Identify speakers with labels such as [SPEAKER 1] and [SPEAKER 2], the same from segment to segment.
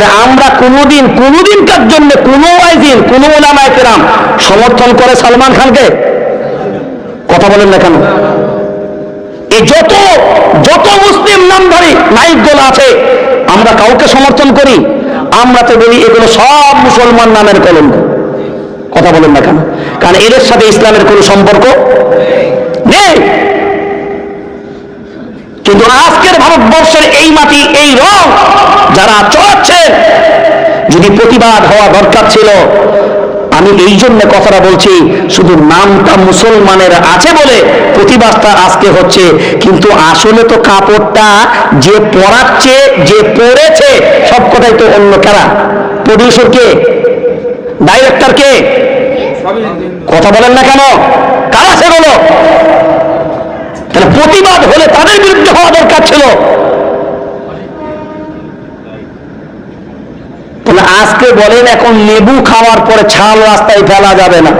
[SPEAKER 1] আরে আমরা কোনোদিনকার জন্য কোনো ওয়াইজিন কোনো উলামায়ে কেরাম সমর্থন করে সালমান খানকে? কথা বলেন না কেন? এই যত মুসলিম নামধারী নায়কগুলো আছে আমরা কাউকে সমর্থন করি? আমরা তো বলি এগুলো সব মুসলমান নামের কলঙ্ক। কথা বলেন না কেন? কারণ এদের সাথে ইসলামের কোনো সম্পর্ক নেই। কিন্তু আজকের ভারতবর্ষের এই মাটি, এই রং যারা চড়াচ্ছে, যদি প্রতিবাদ হওয়া দরকার ছিল, আমি এই জন্য কথাটা বলছি, শুধু নামটা মুসলমানের আছে বলে প্রতিবাদটা আজকে হচ্ছে, কিন্তু আসলে তো কাপড়টা যে পরাচ্ছে, যে পরেছে, সব কথাই তো অন্য। কারা? প্রডিউসার কে? ডাইরেক্টর কে? কথা বলেন না কেন? কারা সেগুলো? তাহলে প্রতিবাদ হলে তাদের বিরুদ্ধে হওয়া দরকার ছিল। তাহলে আজকে বলেন এখন লেবু খাওয়ার পরে ছাল রাস্তায় ফেলা যাবে না,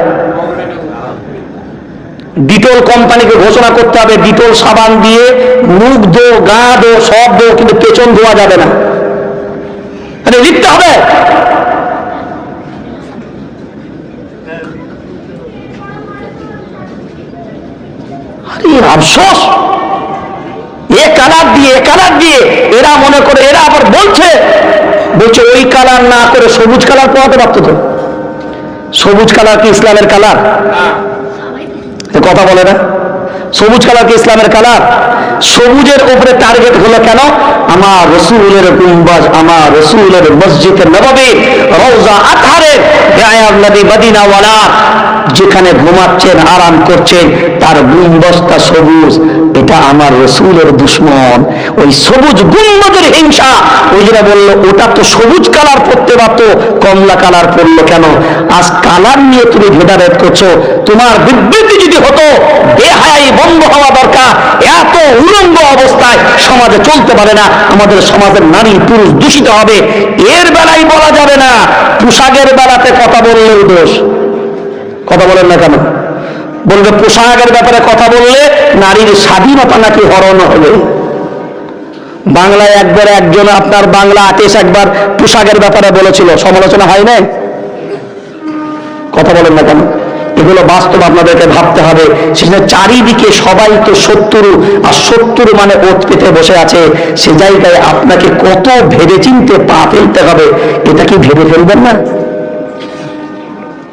[SPEAKER 1] ডিটল কোম্পানিকে ঘোষণা করতে হবে ডিটল সাবান দিয়ে মুখ দো, গা দো, সব দো, কিন্তু পেছন ধোয়া যাবে না, মানে লিখতে হবে। আফসোস, এ কালার দিয়ে এরা মনে করে, এরা আবার বলছে ওই কালার না করে সবুজ কালার পরাতে পারত তো। সবুজ কালার কি ইসলামের কালার? কথা বলে না। সবুজ কালার কি ইসলামের কালার? সবুজের উপরে টার্গেট হলো কেন? আমার রসুলের গুম্বাজ, আমার রসুলের মসজিদে নববী, রওজা আতহারের গায়াব নবী মদিনাওয়ালা যেখানে ঘুমাচ্ছেন, আরাম করছেন, তার গুম্বাজটা সবুজ, এটা আমার রসুলের দুশ্মন। ওই সবুজ গুম্বাজের হিংসা, ওই যেটা বললো ওটা তো সবুজ কালার পড়তে পারতো, কমলা কালার পড়লো কেন? আজ কালার নিয়ে তুমি ভেদাভেদ করছো। তোমার বিবৃতি যদি হতো বেহায়াই বন্ধ হওয়া দরকার, এত উলঙ্গ অবস্থায় সমাজে চলতে পারে না, আমাদের সমাজের নারী পুরুষ দূষিত হবে, এর বেলায় বলা যাবে না, পোশাকের বেলাতে কথা বললেও দোষ। কথা বলেন না কেন? বলবে পোশাকের ব্যাপারে কথা বললে নারীর স্বাধীনতা নাকি হরণ হবে। বাংলায় একবার একজন আপনার বাংলা আর্টিস্ট একবার পোশাকের ব্যাপারে বলেছিল, সমালোচনা হয় নাই? কথা বলেন না কেন? এগুলো বাস্তব আপনাদেরকে ভাবতে হবে। সেখানে চারিদিকে সবাই তো শত্রু, আর শত্রু মানে ওত পেতে বসে আছে, সে জায়গায় আপনাকে কত ভেবে চিনতে পা ফেলতে হবে, এটা কি ভেবে ফেলবেন না?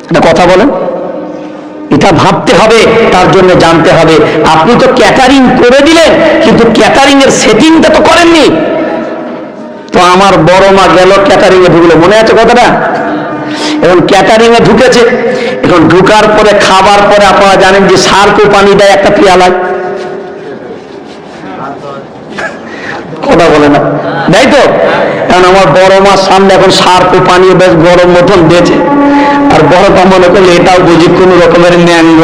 [SPEAKER 1] এটা কথা বলেন, এটা ভাবতে হবে, তার জন্য জানতে হবে। আপনি তো ক্যাটারিং করে দিলেন, কিন্তু ক্যাটারিং এর সেটিংটা তো করেননি। তো আমার বড় মা গেল ক্যাটারিং এ ঢুকলো, মনে আছে কথাটা? এখন ক্যাটারিং এ ঢুকেছে, এখন ঢুকার পরে খাবার পরে আপনারা জানেন যে সার্ক পানি দেয় একটা পেয়ালায়, কথা বলে না, দেয় তো? এখন আমার বড় মার সামনে এখন সার্ক পানি বেশ গরম মতন দিয়েছে, আর বড় মা মনে করলে এটাও বুঝি কোন রকমের ন্যাঙ্গ,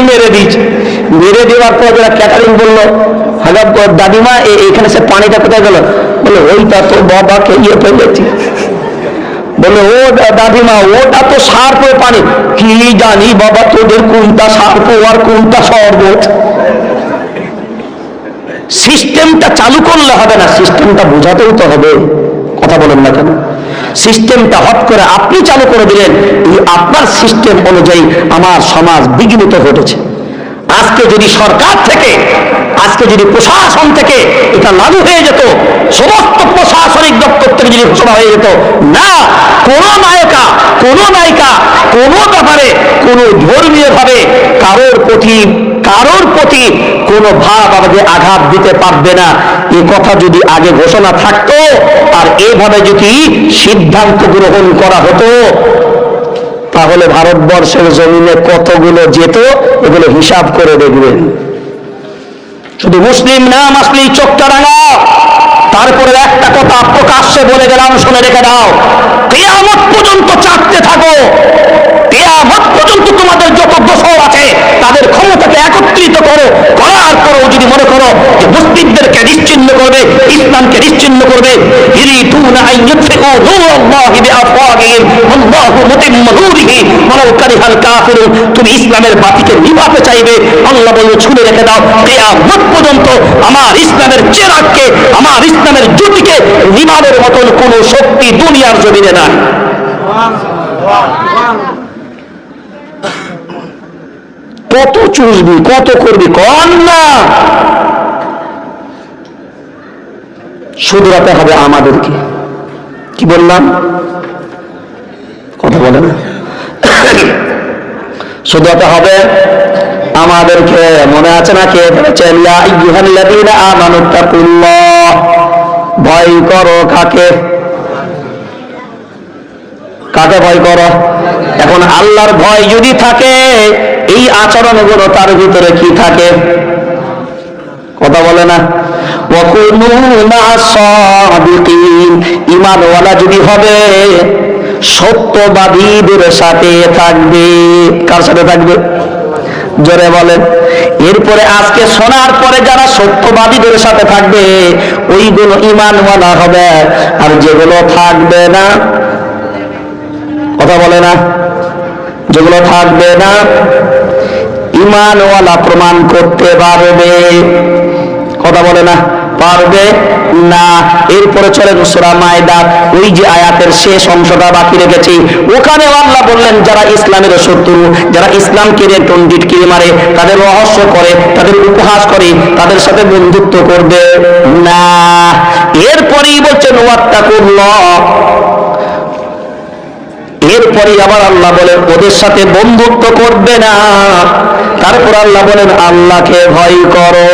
[SPEAKER 1] মেরে দিয়েছে। মেরে দেওয়ার পর যারা ক্যাটারিং বললো, হ্যালো দাদিমা এখানে সে পানিটা কোথায় গেল? বলে ওইটা তো বাবাকে ইয়ে ফেলেছি। বলে ও দাদিমা ওটা তো সার্প পানি। কি জানি বাবা তোদের কোনটা সার্প আর কোনটা শরবত। সিস্টেমটা চালু করলে হবে না, সিস্টেমটা বোঝাতেও তো হবে। কথা বলেন না কেন? সিস্টেমটা হট করে আপনি চালু করে দিলেন, এই আপনার সিস্টেম অনুযায়ী আমার সমাজ বিঘ্নিত ঘটেছে। আজকে যদি সরকার থেকে, আজকে যদি প্রশাসন থেকে এটা লাগু হয়ে যেত, সমস্ত প্রশাসনিক দপ্তর থেকে যদি ঘোষণা হয়ে যেত, না কোনো নায়িকা, কোনো নায়িকা, কোনো ব্যাপারে, কোনো ধর্মীয় ভাবে কারোর প্রতি কোনো ভাব আমাদের আঘাত দিতে পারবে না, এ কথা যদি আগে ঘোষণা থাকতো, আর এভাবে যদি সিদ্ধান্ত গ্রহণ করা হতো, তাহলে ভারতবর্ষের জমিনে কতগুলো যেত, এগুলো হিসাব করে দেখবেন। শুধু মুসলিম নাম আসলেই চোখটা রাঙা। তারপরে একটা কথা প্রকাশ্যে বলে গেলাম, শুনে রেখে দাও, কিয়ামত পর্যন্ত চাটতে থাকো। কিয়ামত পর্যন্ত তোমাদের যত দোসর আছে তাদের ক্ষমতাকে একত্রিত করো, করার পরও যদি মনে করো যে মুসলিমদেরকে নিশ্চিহ্ন করবে, ইসলামকে নিশ্চিহ্ন করবে, ইরিদুনা আন ইউতফিউ নূরাল্লাহি বিআফওয়াহিহিম ওয়াল্লাহু মুতিম্মু নূরিহি ওয়ালাউ কারিহাল কাফিরুন। তুমি ইসলামের বাতিকে নিভাতে চাইবে, আল্লাহ বলে শুনে রেখে দাও, কিয়ামত পর্যন্ত আমার ইসলামের চেরাগকে, আমার ইসলামের জ্যোতিকে নিভানোর মতন কোন শক্তি দুনিয়ার জমিনে নাই। কত চুষবি, কত করবি, কর না। শুধরাতে হবে আমাদেরকে। কি বললাম? কথা বলে না। শুধরাতে হবে আমাদেরকে। মনে আছে না? কে বলেছেন ইয়া আইয়ুহাল্লাযীনা আমানুত্তাকুল্লাহ, ভয় করো কাকে? কাকে ভয় করো? এখন আল্লাহর ভয় যদি থাকে, এই আচরণগুলো তার ভিতরে কি থাকে? কথা বলে না। ওয়াকুনু মা'আস সাদিকিন, ঈমানওয়ালা যদি হবে সত্যবাদীদের সাথে থাকবে। কার সাথে থাকবে? জোরে বলেন। এরপরে আজকে শোনার পরে যারা সত্যবাদীদের সাথে থাকবে ওইগুলো ঈমানওয়ালা হবে, আর যেগুলো থাকবে না, কথা বলে না, যেগুলো থাকবে না ঈমানওয়ালা প্রমাণ করতে পারবে। কথা বলে না, পারবে না। এরপরে চলে সূরা মায়দা, ওই যে আয়াতের শেষ অংশটা বাকি রেখেছি, ওখানে আল্লাহ বললেন যারা ইসলামের শত্রু, যারা ইসলামকে টিটকিরি মারে, তাদের রহস্য করে, তাদের উপহাস করে, তাদের সাথে বন্ধুত্ব করবে না। এরপরেই বলছেন ওয়াত্তাকুল্লাহ। এরপরে আবার আল্লাহ বলেন ওদের সাথে বন্ধুত্ব করবে না। তারপর আল্লাহ বলেন আল্লাহকে ভয় করো,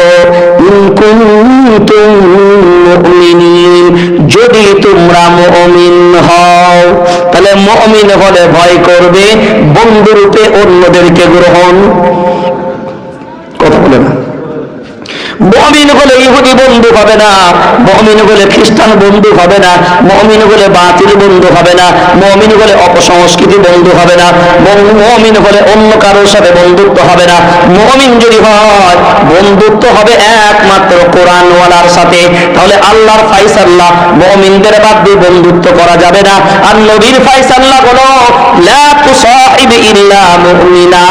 [SPEAKER 1] ইন কুনতুম মুমিনিন, যদি তোমরা মুমিন হও। তাহলে মুমিন হলে ভয় করবে, বন্ধুরূপে অন্যদেরকে গ্রহণ। কথা বলে না। মুমিন হলে ইহুদি বন্ধু হবে না, মুমিন হলে খ্রিস্টান বন্ধু হবে না, মুমিন হলে বাতিল বন্ধু হবে না, মুমিন হলে অপসংস্কৃতি বন্ধু হবে না, মুমিন হলে অন্য কারোর সাথে বন্ধুত্ব হবে না। মুমিন যদি হয় বন্ধুত্ব হবে একমাত্র কোরআনওয়ালার সাথে। তাহলে আল্লাহর ফায়সালা মুমিনদের বাদ দিয়ে বন্ধুত্ব করা যাবে না। আর নবীর ফায়সালা হলো লা তুসাহিব ইল্লা মুমিনা,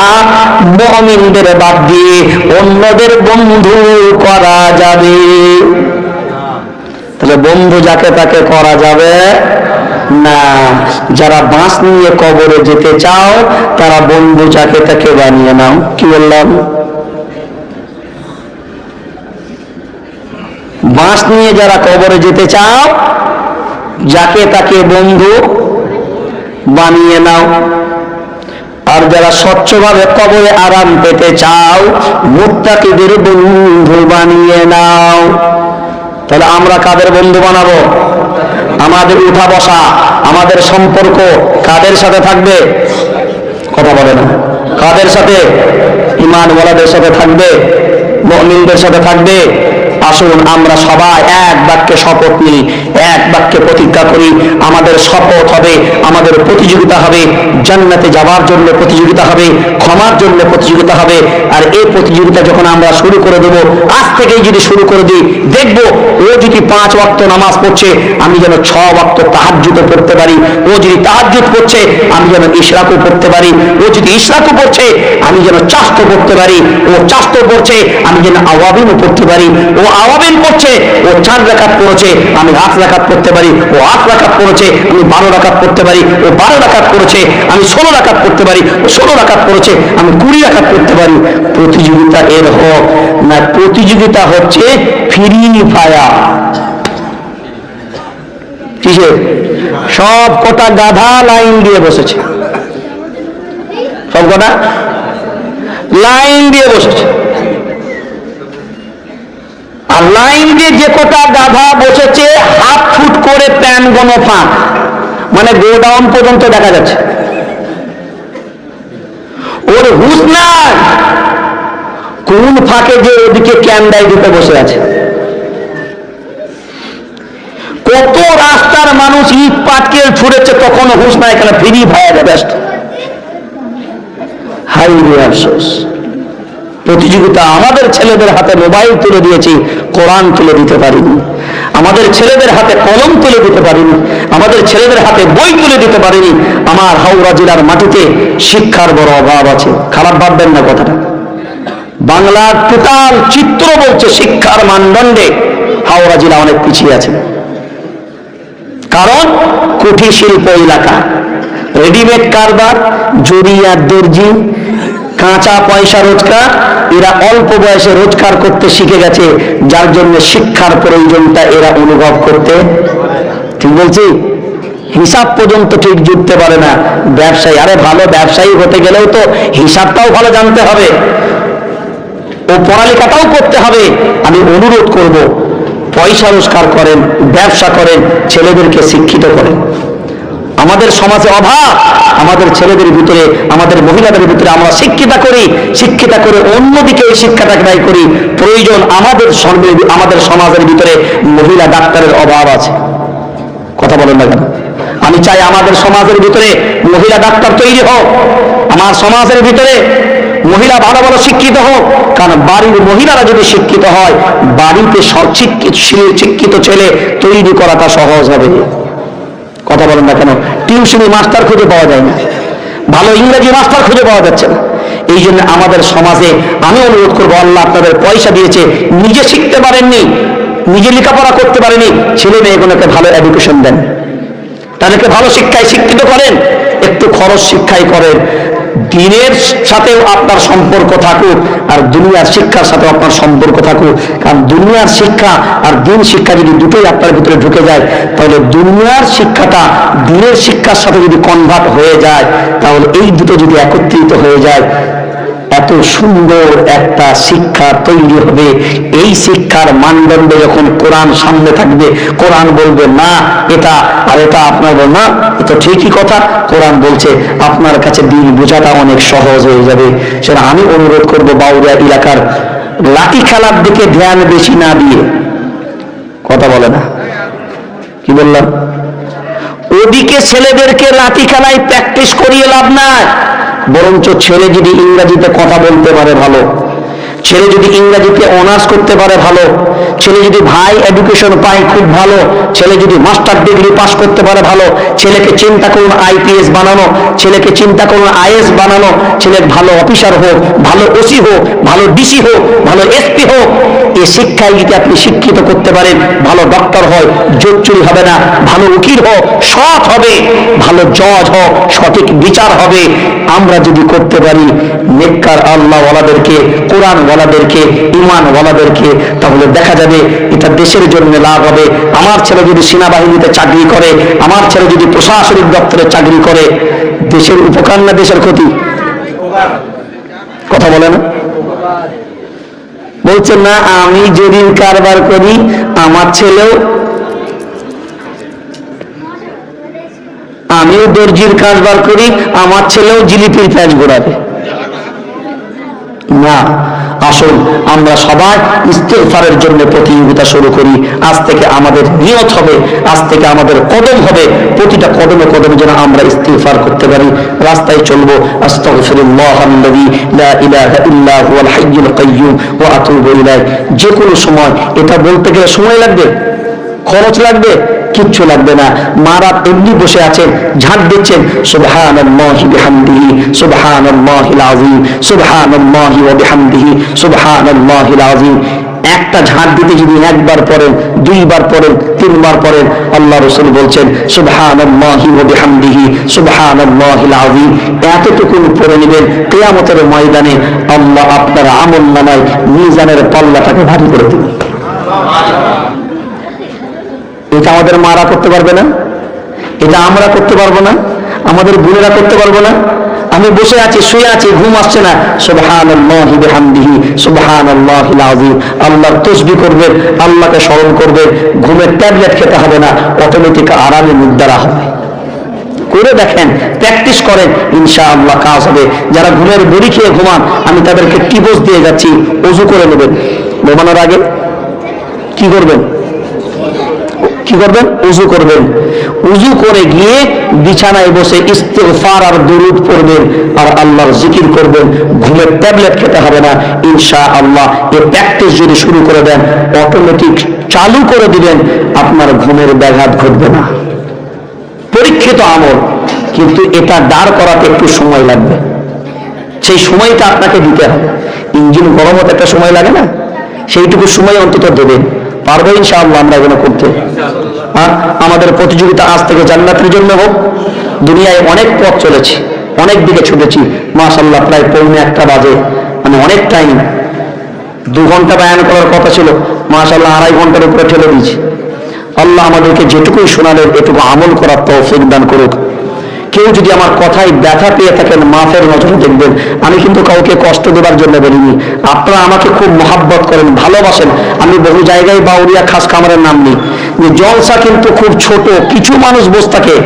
[SPEAKER 1] মুমিনদের বাদ দিয়ে অন্যদের বন্ধু করা যাবে। তাহলে বন্ধু যাকে তাকে করা যাবে না। যারা বাঁশ নিয়ে কবরে যেতে চাও তারা বন্ধু যাকে তাকে বানিয়ে নাও। কি বললাম? বাঁশ নিয়ে যারা কবরে যেতে চাও যাকে তাকে বন্ধু বানিয়ে নাও। আর যারা স্বচ্ছভাবে কবরে আরাম পেতে চাও মুত্তাকিদের বন্ধু বানিয়ে নাও। তাহলে আমরা কাদের বন্ধু বানাবো? আমাদের উঠা বসা, আমাদের সম্পর্ক কাদের সাথে থাকবে? কথা বলে না। কাদের সাথে? ঈমানওয়ালাদের সাথে থাকবে, মুমিনদের সাথে থাকবে। আসুন আমরা সবাই এক বাক্যে শপথ নিই, এক বাক্যে প্রতিজ্ঞা করি। আমাদের শপথ হবে, আমাদের প্রতিযোগিতা হবে, জান্নাতে যাওয়ার জন্য প্রতিযোগিতা হবে, ক্ষমার জন্য প্রতিযোগিতা হবে। আর এই প্রতিযোগিতা যখন আমরা শুরু করে দেব, আজ থেকেই যদি শুরু করে দিই, দেখব ও যদি 5 ওয়াক্ত নামাজ পড়ছে আমি যেন 6 ওয়াক্ত তাহাজ্জুদও পড়তে পারি। ও যদি তাহাজ্জুদ পড়ছে আমি যেন ইশরাকও পড়তে পারি। ও যদি ইশরাকও পড়ছে আমি যেন চাশতো পড়তে পারি। ও চাশতো পড়ছে আমি যেন আওয়াবিনও পড়তে পারি। ও আওয়াবিন পড়ছে, ও 4 রাকাত পড়েছে আমি 8 রাকাত পড়তে পারি। ও 8 রাকাত পড়েছে আমি 12 রাকাত পড়তে পারি। ও 12 রাকাত পড়েছে আমি 16 রাকাত পড়তে পারি। ও 16 রাকাত পড়েছে আমি 20 রাকাত পড়তে পারি। প্রতিযোগিতা এর হোক না, প্রতিযোগিতা হচ্ছে ফ্রি ফায়ার। কিসের? সব কটা গাধা লাইন দিয়ে বসেছে, সব কটা লাইন দিয়ে বসেছে। আর লাইন দিয়ে যে কটা গাধা বসেছে হাফ ফুট করে প্যান গনো ফাঁক, মানে গোডাউন পর্যন্ত দেখা যাচ্ছে। ওর হুঁশ নাই কোন ফাঁকে যে ওদিকে ক্যান্ডাই দিতে বসে আছে, কত রাস্তার মানুষ ইট পাটকেল ছুড়েছে, তখনও হুঁশ না, এখানে ফ্রি ফায়ারে ব্যস্ত। হাই রে আফসোস, প্রতিযোগিতা। আমাদের ছেলেদের হাতে মোবাইল তুলে দিয়েছি, কোরআন তুলে দিতে পারিনি। আমাদের ছেলেদের হাতে কলম তুলে দিতে পারিনি, আমাদের ছেলেদের হাতে বই তুলে দিতে পারিনি। আমার হাওড়া জেলার মাটিতে শিক্ষার বড় অভাব আছে। খারাপ ভাববেন না কথাটা। বাংলার টোটাল চিত্র বলছে শিক্ষার মানদণ্ডে হাওড়া জেলা অনেক পিছিয়ে আছে। কারণ কুটির শিল্প এলাকা, রেডিমেড কারবার, জরিয়া, দর্জি, কাঁচা পয়সা রোজগার, এরা অল্প বয়সে রোজগার করতে শিখে গেছে, যার জন্য শিক্ষার প্রয়োজনটা এরা অনুভব করতে, ঠিক বলছি, হিসাব পর্যন্ত ঠিক জুটতে পারে না। ব্যবসায়ী, আরে ভালো ব্যবসায়ী হতে গেলেও তো হিসাবটাও ভালো জানতে হবে ও পড়ালেখাটাও করতে হবে। আমি অনুরোধ করব, পয়সা রোজগার করেন, ব্যবসা করেন, ছেলেদেরকে শিক্ষিত করেন। আমাদের সমাজে অভাব, আমাদের ছেলেদের ভিতরে, আমাদের মহিলাদের ভিতরে আমরা শিক্ষিতা করে অন্যদিকে এই শিক্ষাটাকে ব্যয় করি। প্রয়োজন আমাদের সমাজের ভিতরে মহিলা ডাক্তারের অভাব আছে। কথা বলেন না কেন? আমি চাই আমাদের সমাজের ভিতরে মহিলা ডাক্তার তৈরি হোক, আমার সমাজের ভিতরে মহিলা ভালো ভালো শিক্ষিত হোক। কারণ বাড়ির মহিলারা যদি শিক্ষিত হয়, বাড়িতে শিক্ষিত ছেলে তৈরি করাটা সহজ হবে। কথা বলেন না কেন? টিউশনি মাস্টার খুঁজে পাওয়া যায় না, ভালো ইংরেজি মাস্টার খুঁজে পাওয়া যাচ্ছে না। এই জন্য আমাদের সমাজে আমি অনুরোধ করবো, আল্লাহ আপনাদের পয়সা দিয়েছে, নিজে শিখতে পারেননি, নিজে লেখাপড়া করতে পারেনি, ছেলে মেয়েগুলোকে ভালো এডুকেশন দেন, তাদেরকে ভালো শিক্ষায় শিক্ষিত করেন, একটু খরচ শিক্ষায় করেন। দিনের সাথেও আপনার সম্পর্ক থাকুক, আর দুনিয়ার শিক্ষার সাথেও আপনার সম্পর্ক থাকুক। কারণ দুনিয়ার শিক্ষা আর দিন শিক্ষা যদি দুটোই আপনার ভিতরে ঢুকে যায়, তাহলে দুনিয়ার শিক্ষাটা দিনের শিক্ষার সাথে যদি কনভার্ট হয়ে যায়, তাহলে এই দুটো যদি একত্রিত হয়ে যায়, এত সুন্দর একটা শিক্ষা তৈরি হবে। এই শিক্ষার মানদণ্ডে যখন কোরআন সামনে থাকবে, কোরআন বলবে না এটা, আর এটা আপনার বল না, এটা ঠিকই কথা, কোরআন বলছে, আপনার কাছে দিন বোঝাটা অনেক সহজ হয়ে যাবে। সেটা আমি অনুরোধ করব, বাউরিয়া এলাকার লাঠি খেলার দিকে ধ্যান বেশি না দিয়ে, কথা বলে না, কি বললাম, ওদিকে ছেলেদেরকে লাঠি খেলায় প্র্যাকটিস করিয়ে লাভ নাই। বরঞ্চ ছেলে যদি ইংরেজিতে কথা বলতে পারে ভালো, ছেলে যদি ইংরেজিতে অনার্স করতে পারে ভালো, ছেলে যদি ভাই এডুকেশন পায় খুব ভালো, ছেলে যদি মাস্টার ডিগ্রি পাস করতে পারে ভালো, ছেলেকে চিন্তা করুন আইপিএস বানানো, ছেলেকে চিন্তা করুন আইএস বানানো, ছেলে ভালো অফিসার হোক, ভালো ওসি হোক, ভালো ডিসি হোক, ভালো এসপি হোক। এই শিক্ষায় যদি আপনি শিক্ষিত করতে পারেন, ভালো ডক্টর হয়, জোর চুরি হবে না, ভালো উকিল হোক, সৎ হবে, ভালো জজ হোক, সঠিক বিচার হবে। আমরা যদি করতে পারি নেককার আল্লাহওয়ালাদেরকে, কোরআনওয়ালাদেরকে, ঈমানওয়ালাদেরকে, তাহলে দেখা যাবে এটা দেশের জন্য লাভ হবে। আমার ছেলে যদি সেনাবাহিনীতে চাকরি করে, আমার ছেলে যদি প্রশাসনিক দপ্তরে চাকরি করে, দেশের উপকার না দেশের ক্ষতি? কথা বলে না? বলছেন না, আমি যদি কারবার করি, আমার ছেলেও, আমিও দর্জির কারবার করি, আমার ছেলেও জিলিপির প্যাঁচ ঘোরাবে না। আসুন আমরা সবাই ইস্তেগফারের জন্য প্রতিযোগিতা শুরু করি। আজ থেকে আমাদের নিয়ত হবে, আজ থেকে আমাদের কদম হবে, প্রতিটা কদমে কদমে যেন আমরা ইস্তেগফার করতে পারি। রাস্তায় চলবো, আস্তাগফিরুল্লাহাল্লাযী লা ইলাহা ইল্লা হুয়াল হাইয়ুল কাইয়্যুম ওয়া আতুবু ইলাইহি। যে কোনো সময় এটা বলতে গেলে সময় লাগবে, খরচ লাগবে, কিচ্ছু লাগবে না। মারা এমনি বসে আছেন, ঝাঁট দিচ্ছেন, সুবহানাল্লাহি বিহামদিহি সুবহানাল্লাহিল আযীম সুবহানাল্লাহি ওয়া বিহামদিহি সুবহানাল্লাহিল আযীম। একটা ঝাঁট দিতে যদি একবার পড়েন, দুইবার পড়েন, তিনবার পড়েন, আল্লাহ রাসূল বলছেন সুবহানাল্লাহি ওয়া বিহামদিহি সুবহানাল্লাহিল আযীম। এতটুকু পড়ে নেবেন, কিয়ামতের ময়দানে আল্লাহ আপনার আমলনামায় মিজানের পাল্লাটাকে ভারী করে দিবেন। এটা আমাদের মারা করতে পারবে না, এটা আমরা করতে পারবো না, আমাদের বোনেরা করতে পারবো না। আমি বসে আছি, শুয়ে আছি, ঘুম আসছে না, সুবহানাল্লাহি বিহামদিহি সুবহানাল্লাহিল আযীম। আল্লাহর তাসবিহ করবেন, আল্লাহকে স্মরণ করবেন, ঘুমের ট্যাবলেট খেতে হবে না, অটোমেটিক আরামে নিদ্রা হবে। করে দেখেন, প্র্যাকটিস করেন, ইনশাআল্লাহ কাজ হবে। যারা ঘুমের বড়ি খেয়ে ঘুমান, আমি তাদেরকে টিপস দিয়ে যাচ্ছি, ওযু করে নেবেন। ঘুমানোর আগে কি করবেন? কি করবেন? উযু করবেন। উযু করে গিয়ে বিছানায় বসে ইস্তিগফার আর দুরূদ পড়বেন আর আল্লাহর জিকির করবেন। ঘুমের ট্যাবলেট খেতে হবে না ইনশাআল্লাহ। এই প্র্যাকটিস যদি শুরু করে দেন, অটোমেটিক চালু করে দিবেন, আপনার ঘুমের ব্যাঘাত ঘটবে না। পরীক্ষিত আমল, কিন্তু এটা দাঁড় করাতে একটু সময় লাগবে। সেই সময়টা আপনাকে দিতে হবে। ইঞ্জিন গরম হতে একটা সময় লাগে না? সেইটুকু সময় অন্তত দেবেন। পারবো ইনশাআল্লাহ আমরা এগুলো করতে। আমাদের প্রতিযোগিতা আজ থেকে জান্নাতের জন্য হোক। দুনিয়ায় অনেক পথ চলেছি, অনেক দিকে ছুটেছি, মাশাআল্লাহ প্রায় 1:45 বাজে, মানে অনেক টাইম। 2 ঘন্টা বয়ান করার কথা ছিল, মাশাআল্লাহ 2.5 ঘন্টার উপরে ঠেলে দিয়েছি। আল্লাহ আমাদেরকে যেটুকুই শোনালেন এটুকু আমল করার তৌফিক দান করুক। কেউ যদি আমার কথায় ব্যথা পেয়ে থাকেন, মাফের নজরে দেখবেন। আমি কিন্তু কাউকে কষ্ট দেবার জন্য বলিনি। আপনারা আমাকে খুব মহাব্বত করেন, ভালোবাসেন। আমি বহু জায়গায় বাউরিয়া খাস খামারের নাম নিই। যে জলসা কিন্তু খুব ছোট, কিছু মানুষ বসে থাকে,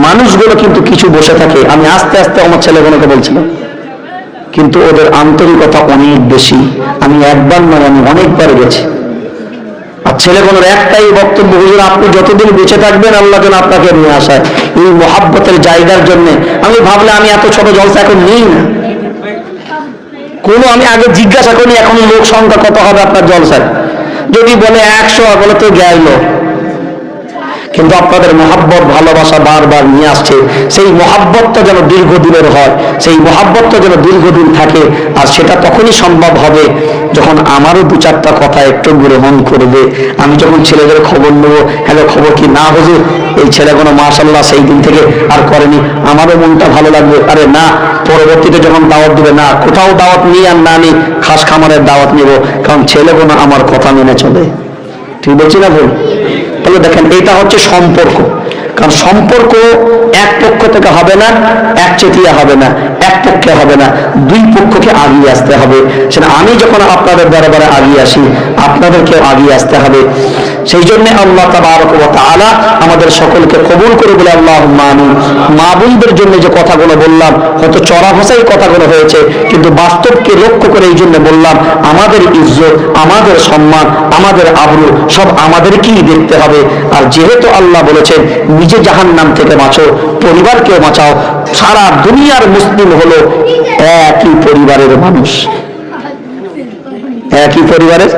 [SPEAKER 1] মানুষগুলো কিন্তু কিছু বসে থাকে। আমি আস্তে আস্তে আমার ছেলেগুলোকে বলছিলাম, কিন্তু ওদের আন্তরিকতা অনেক বেশি। আমি একবার নয়, আমি অনেকবার গেছি। আর ছেলেগুলোর একটাই বক্তব্য, হুজুর আপনি যতদিন বেঁচে থাকবেন আল্লাহ যেন আপনাকে নিয়ে আসায়। এই মহাব্বতের জায়গার জন্য আমি ভাবলে আমি এত ছোট জলসা এখন নিই না। আমি আগে জিজ্ঞাসা করি এখন লোক সংখ্যা কত হবে আপনার জলসায়। যদি বলে 100, বলে তো গেল। কিন্তু আপনাদের মহাব্বত ভালোবাসা বারবার নিয়ে আসছে। সেই মহাব্বতটা যেন দীর্ঘদিনের হয়, সেই মহাব্বতটা যেন দীর্ঘদিন থাকে। আর সেটা তখনই সম্ভব হবে যখন আমারও 2-4টা কথা একটু গ্রহণ করবে। আমি যখন ছেলেদের খবর নেবো, হ্যালো খবর কি, না হুজুর এই ছেলেগুলো মাশাআল্লাহ সেই দিন থেকে আর করেনি, আমারও মনটা ভালো লাগবে। আরে না, পরবর্তীতে যখন দাওয়াত দিবে, না কোথাও দাওয়াত নিই আর না নিই, খাস খামারের দাওয়াত নিব, কারণ ছেলেগুলো আমার কথা মেনে চলে। ঠিক বলছি না ভুল? তাহলে দেখেন, এটা হচ্ছে সম্পর্ক। কারণ সম্পর্ক এক পক্ষ থেকে হবে না, একচেটিয়া হবে না, এক পক্ষে হবে না, 2 পক্ষকে আগিয়ে আসতে হবে। সেটা আমি যখন আপনাদের দরবারে আগিয়ে আসি, আপনাদেরকেও আগিয়ে আসতে হবে। সেই জন্য আল্লাহ তাবারক ওয়া তাআলা আমাদের সকলকে কবুল করে বলে আল্লাহুম্মা আমিন। মা বোনদের জন্য যে কথাগুলো বললাম, হয়তো চড়া ভাষায় কথাগুলো হয়েছে, কিন্তু বাস্তবকে লক্ষ্য করে এই জন্য বললাম, আমাদের ইজ্জত, আমাদের সম্মান, আমাদের আবরু সব আমাদেরকেই দেখতে হবে। আর যেহেতু আল্লাহ বলেছেন নিজে জাহান্নাম থেকে বাঁচো, পরিবারকেও বাঁচাও। সারা দুনিয়ার মুসলিম হলো একই পরিবারের মানুষ, একই পরিবারের।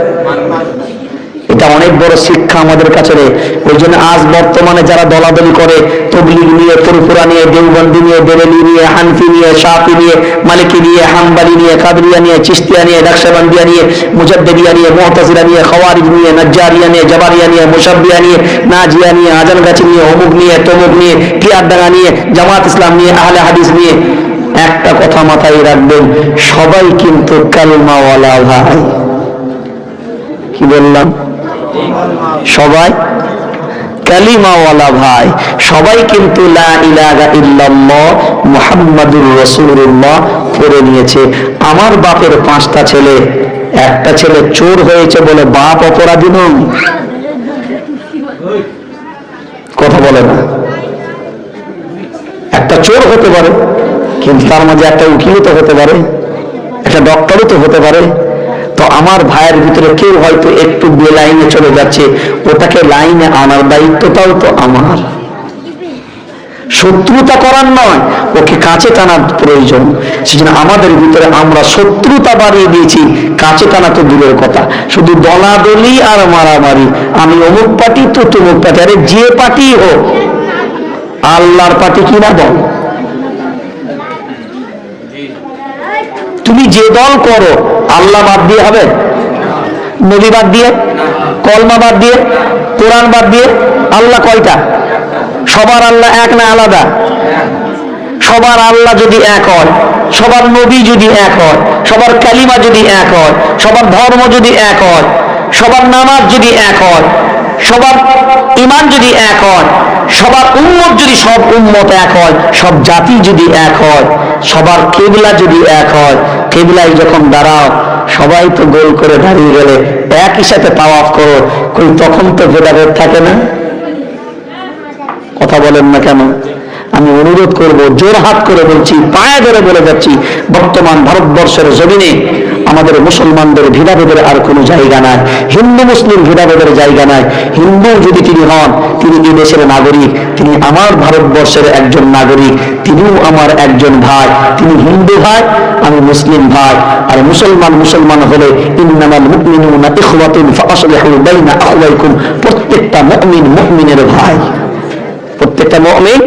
[SPEAKER 1] এটা অনেক বড় শিক্ষা আমাদের কাছে। ওই জন্য আজ বর্তমানে যারা দলাদলি করে, তবলিগ নিয়ে, ফুরফুরা নিয়ে, দেওবন্দি নিয়ে, বেরেলি নিয়ে, হানফি নিয়ে, শাফি নিয়ে, মালিকি নিয়ে, হাম্বলি নিয়ে, কাদরিয়া নিয়ে, চিশতিয়া নিয়ে, নকশবন্দিয়া নিয়ে, মুজাদ্দিদিয়া নিয়ে, মুতাজিলা নিয়ে, খাওয়ারিজ নিয়ে, নাজ্জারিয়া নিয়ে, জাবারিয়া নিয়ে, মুশাব্বিয়া নিয়ে, নাজিয়া নিয়ে, আজানগাছি নিয়ে, অমুক নিয়ে, তমুক নিয়ে, পিয়ারডাঙ্গা নিয়ে, জামাত ইসলাম নিয়ে, আহলে হাদিস নিয়ে, একটা কথা মাথায় রাখবেন, সবাই কিন্তু কালমাওয়ালা ভাই। কি বললাম? সবাই কালিমাওয়ালা ভাই। সবাই কিন্তু লা ইলাহা ইল্লাল্লাহ মুহাম্মাদুর রাসূলুল্লাহ পড়ে নিয়েছে। আমার বাপের 5টা ছেলে, একটা ছেলে চোর হয়েছে বলে বাপ অপরাধী নয়? কথা বলে না। একটা চোর হতে পারে, কিন্তু তার মাঝে একটা উকিলও তো হতে পারে, একটা ডক্টরও তো হতে পারে। তো আমার ভাইয়ের ভিতরে কেউ হয়তো একটু বেলাইনে চলে যাচ্ছে, ওটাকে লাইনে আনার দায়িত্বটাও তো আমার। শত্রুতা করার নয়, ওকে কাছে টানার প্রয়োজন। সেজন্য আমাদের ভিতরে আমরা শত্রুতা বাড়িয়ে দিয়েছি, কাছে টানা তো দূরের কথা, শুধু দলাদলি আর মারামারি। আমি অমুক পার্টি তো তমুক পার্টি। আরে যে পার্টি হোক, আল্লাহর পার্টি কিনা দল। তুমি যে দল করো, আল্লাহ বাদ দিয়ে হবে? নবী বাদ দিয়ে, কলমা বাদ দিয়ে, কোরআন বাদ দিয়ে? আল্লাহ কয়টা? সবার আল্লাহ এক না আলাদা? সবার আল্লাহ যদি এক হয়, সবার নবী যদি এক হয়, সবার কালিমা যদি এক হয়, সবার ধর্ম যদি এক হয়, সবার নামাজ যদি এক হয়, সবার ঈমান যদি এক হয়, সবার উম্মত যদি সব উম্মত এক হয়, সব জাতি যদি এক হয়, সবার কিবলা যদি এক হয়, কিবলায় যখন দাঁড়াও সবাই তো গোল করে দাঁড়িয়ে গেলে একই সাথে তাওয়াফ করো, কই তখন তো ভেদাভেদ থাকে না? কথা বলেন না কেন? আমি অনুরোধ করব, জোরহাত করে বলছি, পায়ে ধরে বলে যাচ্ছি, বর্তমান ভারতবর্ষের জমিনে আমাদের মুসলমানদের ভেদাভেদের আর কোনো জায়গা নাই, হিন্দু মুসলিম ভেদাভেদের জায়গা নাই। হিন্দু যদি তিনি হন, তিনি এই দেশের নাগরিক, তিনি আমার ভারতবর্ষের একজন নাগরিক, তিনিও আমার একজন ভাই। তিনি হিন্দু ভাই, আমি মুসলিম ভাই। আর মুসলমান মুসলমান হলে ইন্নামাল মুমিনুনা ইখওয়াতুন ফাসলিহু বাইনা আখওয়াইকুম, প্রত্যেকটা মুমিন মুমিনের ভাই, প্রত্যেকটা মুমিন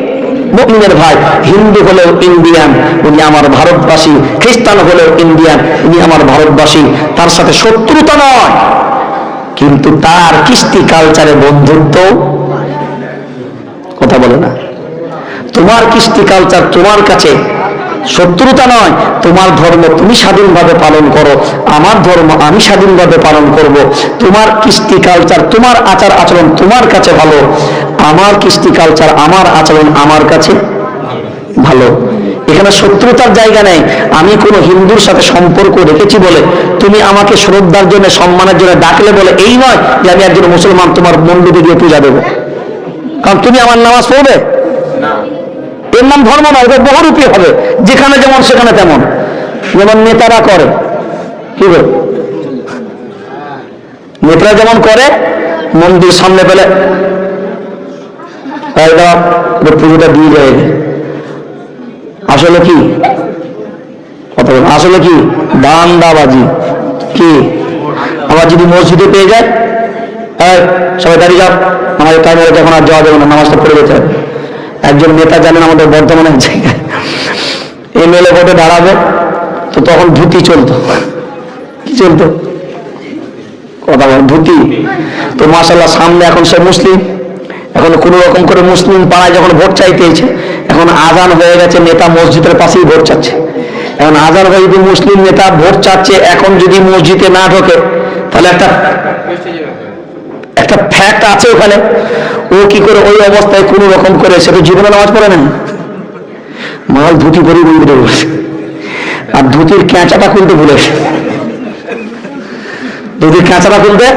[SPEAKER 1] মুমিনের ভাই। হিন্দু হলেও ইন্ডিয়ান, উনি আমার ভারতবাসী। খ্রিস্টান হলেও ইন্ডিয়ান, উনি আমার ভারতবাসী। তার সাথে শত্রুতা নয়, কিন্তু তার কৃষ্টি কালচারে বন্ধুত্ব। কথা বলে না, তোমার কৃষ্টি কালচার তোমার কাছে শত্রুতা নয়। তোমার ধর্ম তুমি স্বাধীনভাবে পালন করো, আমার ধর্ম আমি স্বাধীনভাবে পালন করব। তোমার কৃষ্টি কালচার তোমার আচার আচরণ তোমার কাছে ভালো, আমার কৃষ্টি কালচার আমার আচরণ আমার কাছে ভালো। এখানে শত্রুতার জায়গা নেই। আমি কোনো হিন্দুর সাথে সম্পর্ক রেখেছি বলে তুমি আমাকে শ্রদ্ধার জন্য সম্মানের জন্য ডাকলে বলে এই নয় যে আমি একজন মুসলমান তোমার মন্দিরে গিয়ে পূজা দেবো, কারণ তুমি আমার নামাজ পড়বে না। এর নাম ধর্ম নয়, এটা বহুরূপী হবে। যেখানে যেমন সেখানে তেমন, যেমন নেতারা করে। কি বল, নেতারা যেমন করে, মন্দির সামনে পেলে পুজোটা দিয়ে যায়। আসলে কি কথা বল, আসলে কি দান্দাবাজি। কি আবার যদি মসজিদে পেয়ে যায়, সবাই দাঁড়িয়ে যাও, আমাদের টাইমে যখন আর যাওয়া যাবে না, নামাজটা পড়ে যেতে হবে। একজন নেতা জানেন আমাদের বর্ধমানের জায়গায় এমএলএ ভোটে দাঁড়াবে, তো তখন ধুতি চলতো। কি চলতো? কথা বল, ধুতি। তো মাশাআল্লাহ সামনে এখন সে মুসলিম, এখন কোন রকম করে মুসলিম পাড়ায় যখন ভোট চাইতে এসেছে, এখন আজান হয়ে গেছে, নেতা মসজিদের পাশেই ভোট চাচ্ছে। এখন আজান হয়ে যদি মুসলিম নেতা ভোট চাচ্ছে, এখন যদি মসজিদে না ঢোকে তাহলে একটা ফ্যাক্ট আছে ওখানে। ও কি করে ওই অবস্থায় কোন রকম করে, সে তো জীবনে নামাজ পড়ে না, মাল ধুতি পরে মন্দিরে বসে, আর ধুতির ক্যাঁচাটা খুলতে ভুলেছে। ধুতির ক্যাঁচাটা খুলতে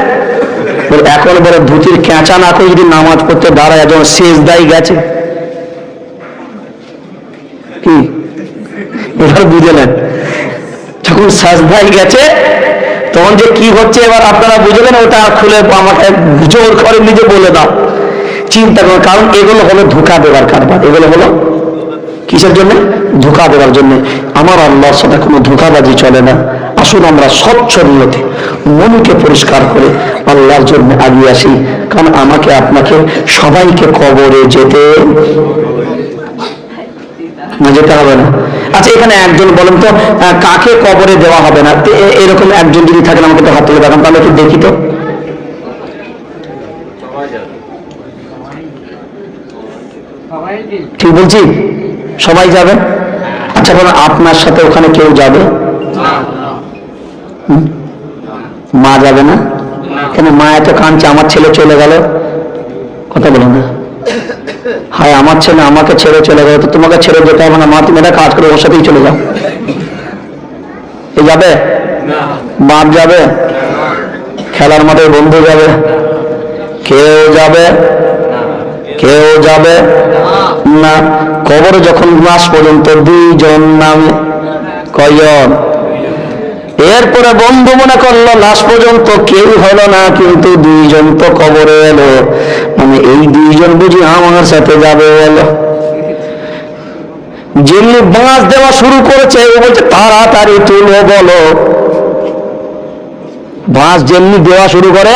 [SPEAKER 1] এখন বলে ধুতির ক্যাঁচা না করে যদি নামাজ পড়তে দাঁড়ায়, যখন সেজদাই গেছে। কি এবার বুঝলেন? যখন সাজদাই গেছে তখন যে কি হচ্ছে এবার আপনারা বুঝলেন। ওটা খুলে আমাকে জোর করে নিজে বলে দাও, চিন্তা করো। কারণ এগুলো হলো ধোঁকা দেওয়ার কারবার। এগুলো হলো কিসের জন্য? ধোঁকা দেওয়ার জন্য। আমার আল্লাহর সাথে কোনো ধোঁকাবাজি চলে না। আসুন আমরা স্বচ্ছ নিয়তে মনকে পরিষ্কার করে আল্লাহর জন্য আগিয়ে আসি। কারণ আমাকে আপনাকে সবাইকে কবরে যেতে হবে না। আচ্ছা, এখানে একজন বলেন তো, কাকে কবরে দেওয়া হবে না? এরকম একজন যদি থাকেন আমাকে তো হাত তুলে দেখান, তাহলে একটু দেখি তো। ঠিক বলছি? সবাই যাবে? আচ্ছা বলেন, আপনার সাথে ওখানে কেউ যাবে? মা যাবে না? কেন? মা এত কাঁদছে, আমার ছেলে চলে গেল। কথা বলো না, হায় আমার ছেলে আমাকে ছেড়ে চলে গেল। তো তোমাকে ছেড়ে যেতে হবে না, মা তুমি একটা কাজ করে ওর সাথেই চলে যাও। এ যাবে? বাপ যাবে? খেলার মাঠে বন্ধু যাবে? কেউ যাবে? কেউ যাবে না। কবরে যখন মাস পর্যন্ত দুইজন নামে, কয়জন? এরপরে বন্ধু মনে করলো লাশ পর্যন্ত কেউ হলো না, কিন্তু দুইজন তো কবরে এলো, মানে এই দুইজন বুঝি আমার সাথে যাবে বলো। যেমনি বাঁশ দেওয়া শুরু করেছে, ও বলছে তাড়াতাড়ি তুলো বলো। বাঁশ যেমনি দেওয়া শুরু করে,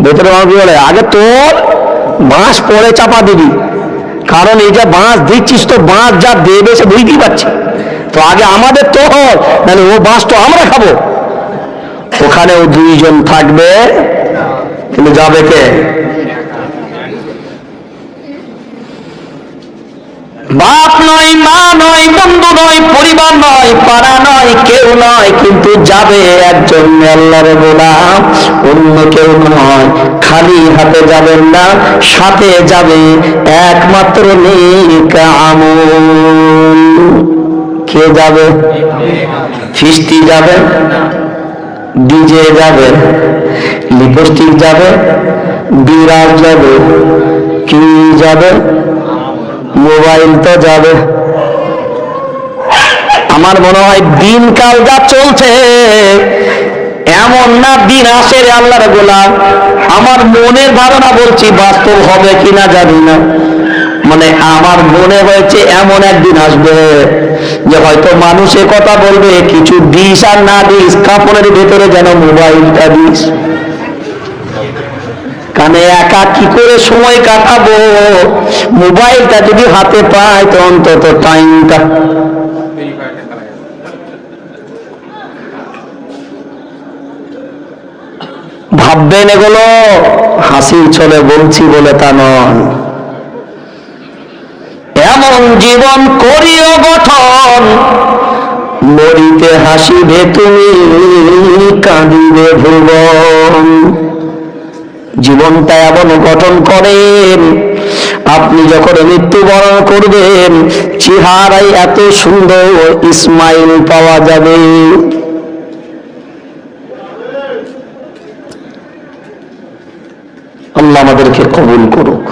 [SPEAKER 1] ভেতরে মানুষ বলে আগে তোর বাঁশ পরে চাপা দিবি, কারণ এই যে বাঁশ দিচ্ছিস তো বাঁশ যা দেবে সে বুঝতেই পারছি, তো আগে আমাদের তো হয়, নাহলে ও বাঁশ তো আমরা খাবো। ওখানেও দুইজন থাকবে, কিন্তু যাবে কে? বাপ নয়, মা নয়, বন্ধু নয়, পরিবার নয়, পাড়া নয়, কেউ নয়, কিন্তু যাবে একজন আল্লাহর গোলাম, অন্য কেউ নয়। খালি হাতে যাবেন না, সাথে যাবে একমাত্র নেক আমল। কে যাবে? ফিস্টি যাবে, ডিজে যাবে, লিপস্টিক যাবে, বিরাট যাবে, কি যাবে? মোবাইল তো যাবে। আমার মনে হয় দিনকাল যা চলছে এমন না দিন আসে রে আল্লাহর গোলাম, আমার মনের ধারণা বলছি, বাস্তব হবে কিনা জানি না, মানে আমার মনে হয়েছে এমন একদিন আসবে যে হয়তো মানুষে কথা বলবে, কিছু দিস আর না দিস, কাপড়ের ভেতরে যেন মোবাইলটা দিস, কানে একা কি করে সময় কাটাবো, মোবাইলটা যদি হাতে পাই তো অন্তত টাইমটা। ভাববেন এগুলো হাসির ছলে বলছি বলে তা নয়। এমন জীবন করিও গঠন, মরিতে হাসিবে তুমি, কাঁদিবে ভুবন। জীবনটা এমন গঠন করেন, আপনি যখন মৃত্যুবরণ করবেন চেহারায় এত সুন্দর ইসমাইল পাওয়া যাবে। আল্লাহ আমাদেরকে কবুল করুক,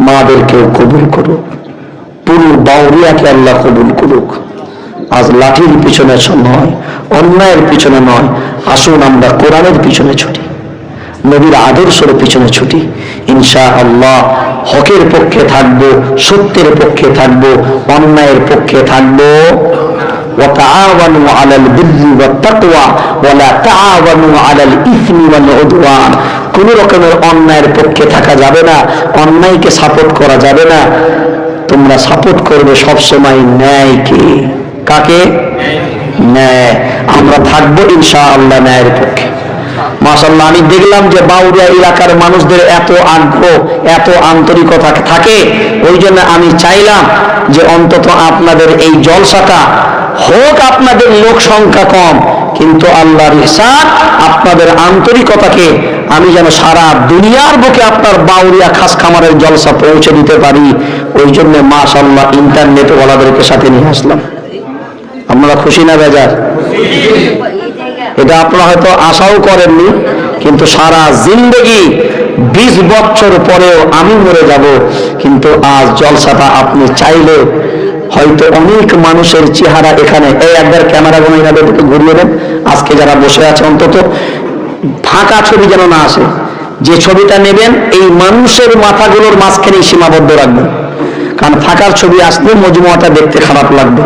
[SPEAKER 1] মাদেরকেও কবুল করুক, পুরো বাউরিয়াকে আল্লাহ কবুল করুক। আজ লাঠির পিছনে নয়, অন্যায়ের পিছনে নয়, আসুন আমরা কোরআনের পিছনে ছুটি, নবীর আদর্শের পিছনে ছুটি। ইনশাআল্লাহ হকের পক্ষে থাকবো, সত্যের পক্ষে থাকবো, অন্যায়ের পক্ষে থাকবো। وتعاونوا على البر والتقوى ولا تعاونوا على الإثم والعدوان। কোন রকমের অন্যায়ের পক্ষে থাকা যাবে না, অন্যায়কে সাপোর্ট করা যাবে না, তোমরা সাপোর্ট করবে সবসময় ন্যায়কে। কাকে? ন্যায়। আমরা থাকবো ইনশাআল্লাহ ন্যায়ের পক্ষে। মাশাআল্লাহ, আমি দেখলাম যে বাউরিয়া এলাকার মানুষদের এত আগ্রহ, এত আন্তরিকতা থাকে, ওই জন্য আমি চাইলাম যে অন্তত আপনাদের এই জলসাটা হোক, আপনাদের লোক সংখ্যা কম, কিন্তু আল্লাহর ইহসান আপনাদের আন্তরিকতাকে আমি যেন সারা দুনিয়ার বুকে আপনার বাউরিয়া খাস খামারের জলসা পৌঁছে দিতে পারি। ওই জন্য মাশাআল্লাহ ইন্টারনেট ওয়ালাদেরকে সাথে নিয়ে আসলাম। আপনারা খুশি না বেজার? এটা আপনারা হয়তো আশাও করেননি, কিন্তু সারা জিন্দেগি 20 বছর পরেও আমি মরে যাব, কিন্তু আজ জলসাটা আপনি চাইলে হয়তো অনেক মানুষের চেহারা এখানে, এই একবার ক্যামেরা গুলো এনাদেরকে ঘুরিয়ে দেন, আজকে যারা বসে আছে অন্তত ফাঁকা ছবি যেন না আসে। যে ছবিটা নেবেন এই মানুষের মাথাগুলোর মাঝখানেই সীমাবদ্ধ রাখবেন, কারণ ফাঁকার ছবি আসলে মজমুয়াটা দেখতে খারাপ লাগবে।